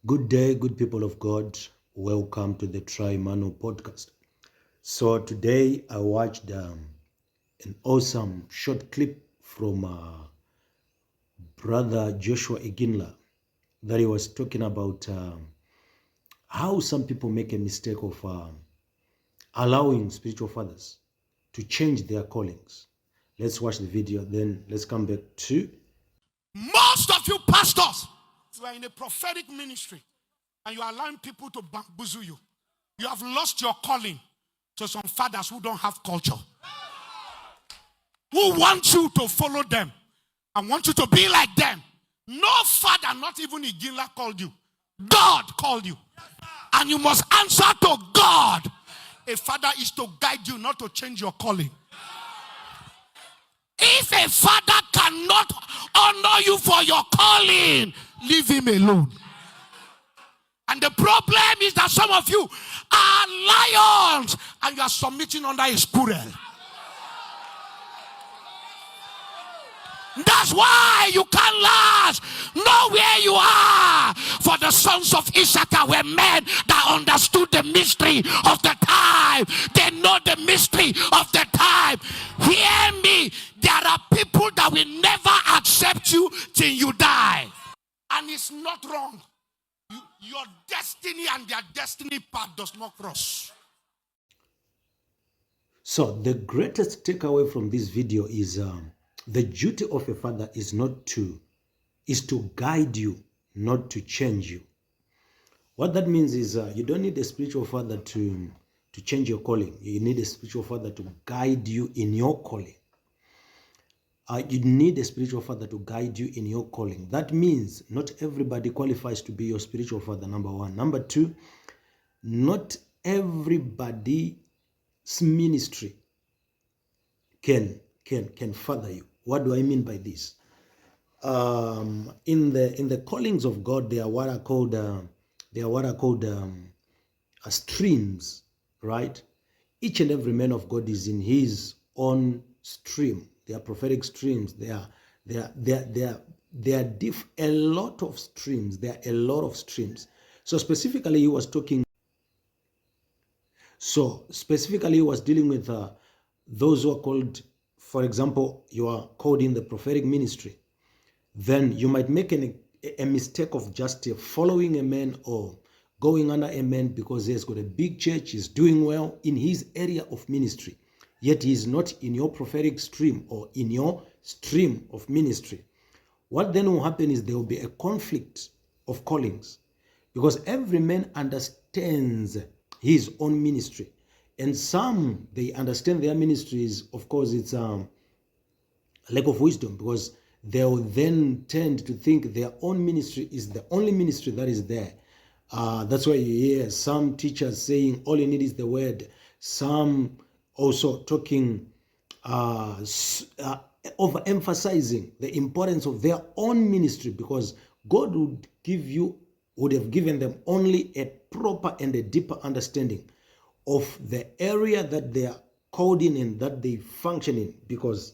Good day, good people of God. Welcome to the Emmanuel podcast. So today I watched an awesome short clip from brother Joshua Ignla that he was talking about how some people make a mistake of allowing spiritual fathers to change their callings. Let's watch the video, then let's come back to. Most of you pastors, you are in a prophetic ministry and you are allowing people to bamboozle you. You have lost your calling to some fathers who don't have culture, who want you to follow them and want you to be like them. No father, not even Ignla, called you. God called you. And you must answer to God. A father is to guide you, not to change your calling. If a father cannot honor you for your calling, leave him alone. And the problem is that some of you are lions and you are submitting under a squirrel. That's why you can't last. Know where you are. For the sons of Issachar were men that understood the mystery of the time. They know the mystery of the time. Hear me. There are people that will never accept you till you die. And it's not wrong. Your destiny and their destiny path does not cross. So the greatest takeaway from this video is the duty of a father is to guide you, not to change you. What that means is you don't need a spiritual father to change your calling. You need a spiritual father to guide you in your calling. You need a spiritual father to guide you in your calling. That means not everybody qualifies to be your spiritual father, number one. Number two, not everybody's ministry can father you. What do I mean by this? In the callings of God, they are what are called streams, right? Each and every man of God is in his own stream. They are prophetic streams. There are a lot of streams. There are a lot of streams. So specifically, he was dealing with those who are called. For example, you are called in the prophetic ministry. Then you might make a mistake of just following a man or going under a man because he's got a big church, he's doing well in his area of ministry, yet he is not in your prophetic stream or in your stream of ministry. What then will happen is there will be a conflict of callings because every man understands his own ministry. And some, they understand their ministries. Of course, it's a lack of wisdom because they will then tend to think their own ministry is the only ministry that is there. That's why you hear some teachers saying all you need is the word. Some also talking, overemphasizing the importance of their own ministry because God would have given them only a proper and a deeper understanding of the area that they are called in and that they function in, because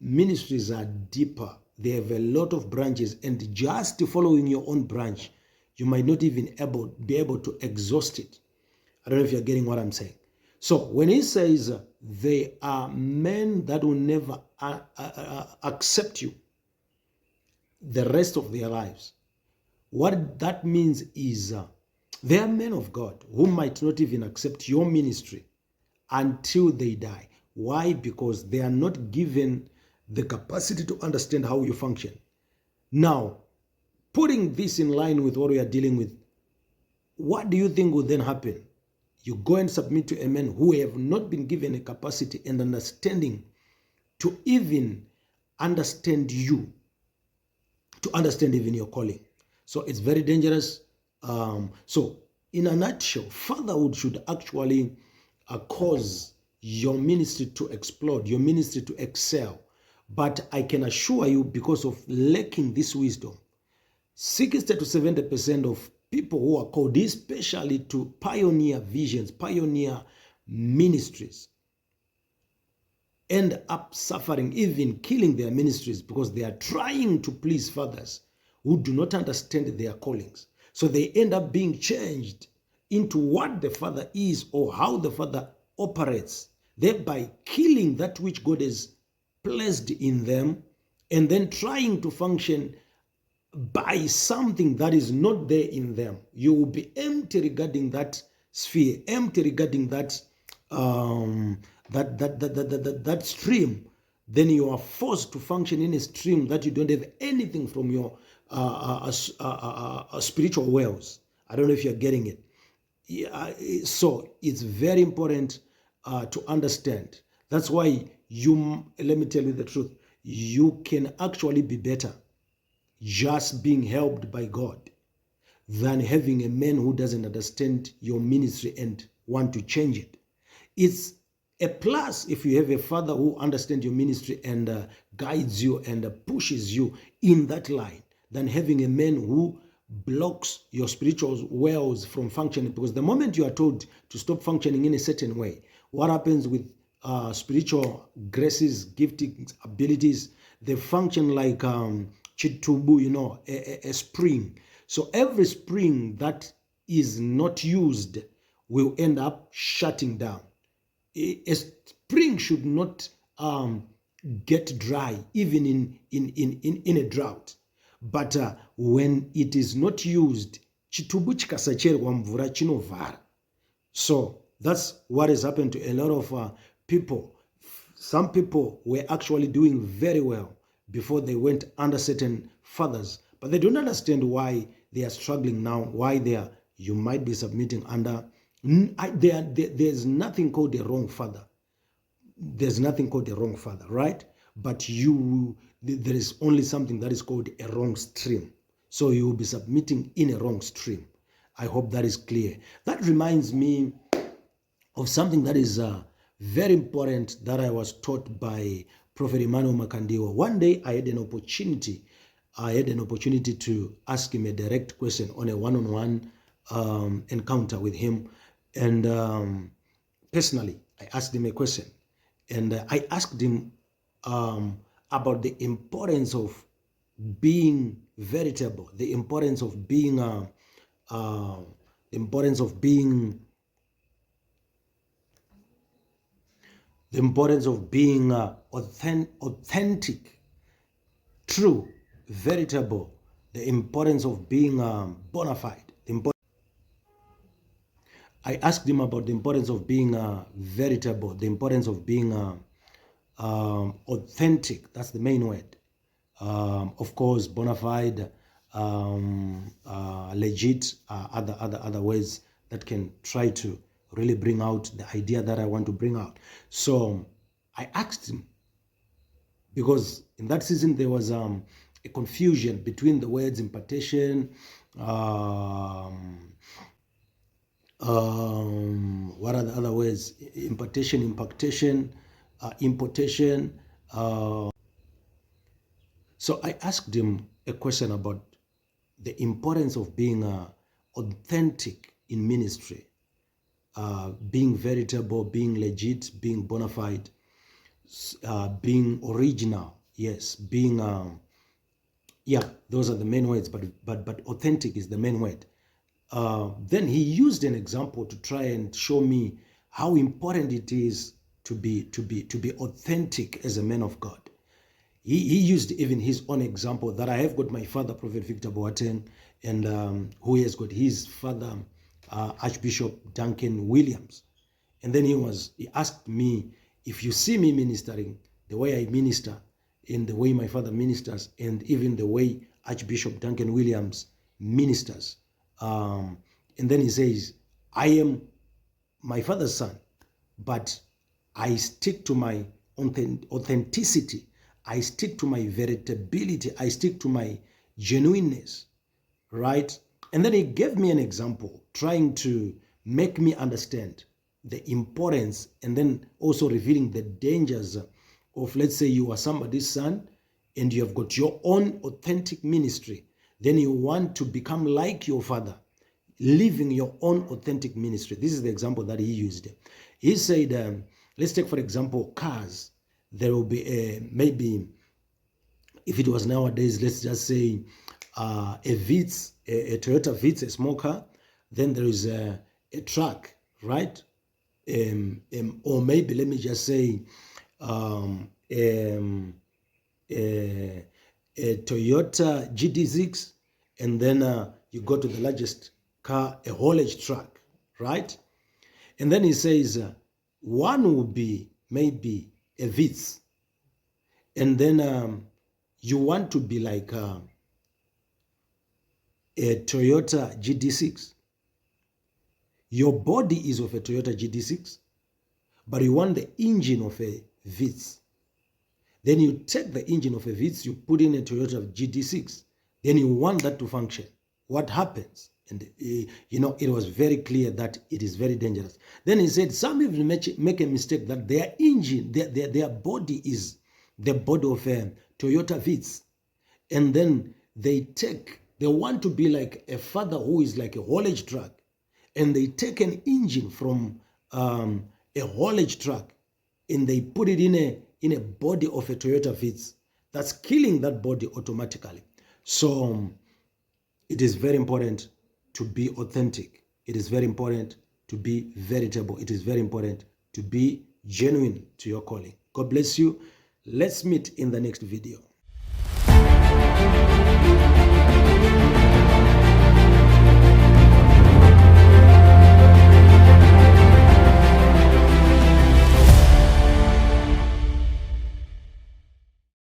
ministries are deeper. They have a lot of branches, and just following your own branch, you might not even be able to exhaust it. I don't know if you're getting what I'm saying. So when he says they are men that will never accept you the rest of their lives, what that means is they are men of God who might not even accept your ministry until they die. Why? Because they are not given the capacity to understand how you function. Now, putting this in line with what we are dealing with, what do you think will then happen? You go and submit to a man who have not been given a capacity and understanding to even understand you, to understand even your calling. So it's very dangerous. So in a nutshell, fatherhood should actually cause your ministry to explode, your ministry to excel. But I can assure you, because of lacking this wisdom, 60 to 70% of people who are called especially to pioneer visions, pioneer ministries, end up suffering, even killing their ministries, because they are trying to please fathers who do not understand their callings. So they end up being changed into what the Father is or how the Father operates, thereby killing that which God has placed in them and then trying to function by something that is not there in them. You will be empty regarding that sphere, empty regarding that that stream. Then you are forced to function in a stream that you don't have anything from your spiritual wells. I don't know if you're getting it. Yeah, so it's very important to understand. That's why let me tell you the truth, you can actually be better just being helped by God than having a man who doesn't understand your ministry and want to change it. It's a plus if you have a father who understands your ministry and guides you and pushes you in that line than having a man who blocks your spiritual wells from functioning. Because the moment you are told to stop functioning in a certain way, what happens with spiritual graces, giftings, abilities? They function like chitubu, a spring. So every spring that is not used will end up shutting down. A spring should not get dry, even in a drought. But when it is not used, chitubu chikasacherwa mvura chinovhara. So that's what has happened to a lot of people. Some people were actually doing very well before they went under certain fathers, but they don't understand why they are struggling now, why you might be submitting under. There's nothing called a wrong father. There's nothing called a wrong father, right? But there is only something that is called a wrong stream. So you will be submitting in a wrong stream. I hope that is clear. That reminds me of something that is very important that I was taught by Prophet Emmanuel Makandiwa. One day I had an opportunity to ask him a direct question on a one-on-one encounter with him. And personally, I asked him a question. And I asked him about the importance of being veritable, the importance of being authentic, true, veritable, the importance of being bona fide. I asked him about the importance of being veritable, the importance of being authentic. That's the main word. Of course, bona fide, legit, other ways that can try to really bring out the idea that I want to bring out. So I asked him, because in that season there was a confusion between the words impartation, what are the other words? Impartation, impactation, importation. So I asked him a question about the importance of being authentic in ministry, being veritable, being legit, being bona fide, being original. Yes, being those are the main words, but authentic is the main word. Then he used an example to try and show me how important it is to be authentic as a man of God. He used even his own example that I have got my father, Prophet Victor Boateng, and who has got his father, Archbishop Duncan Williams. And then he asked me, if you see me ministering, the way I minister, and the way my father ministers, and even the way Archbishop Duncan Williams ministers. And then he says, I am my father's son, but I stick to my authenticity. I stick to my veritability. I stick to my genuineness, right? And then he gave me an example, trying to make me understand the importance, and then also revealing the dangers of, let's say you are somebody's son and you have got your own authentic ministry. Then you want to become like your father, living your own authentic ministry. This is the example that he used. He said, let's take, for example, cars. There will be maybe, if it was nowadays, let's just say a Vitz, a Toyota Vitz, a small car. Then there is a truck, right? Or maybe let me just say a Toyota GD6, and then you go to the largest car, a haulage truck, right? And then he says one will be maybe a Vitz, and then you want to be like a Toyota GD6. Your body is of a Toyota GD6, but you want the engine of a Vitz. Then you take the engine of a Vitz, you put in a Toyota GD6. Then you want that to function. What happens? And it was very clear that it is very dangerous. Then he said, some even make a mistake that their engine, their body is the body of a Toyota Vitz. And then they want to be like a father who is like a haulage truck. And they take an engine from a haulage truck and they put it in a body of a Toyota Vitz. That's killing that body automatically. So it is very important to be authentic. It is very important to be veritable. It is very important to be genuine to your calling. God bless you. Let's meet in the next video.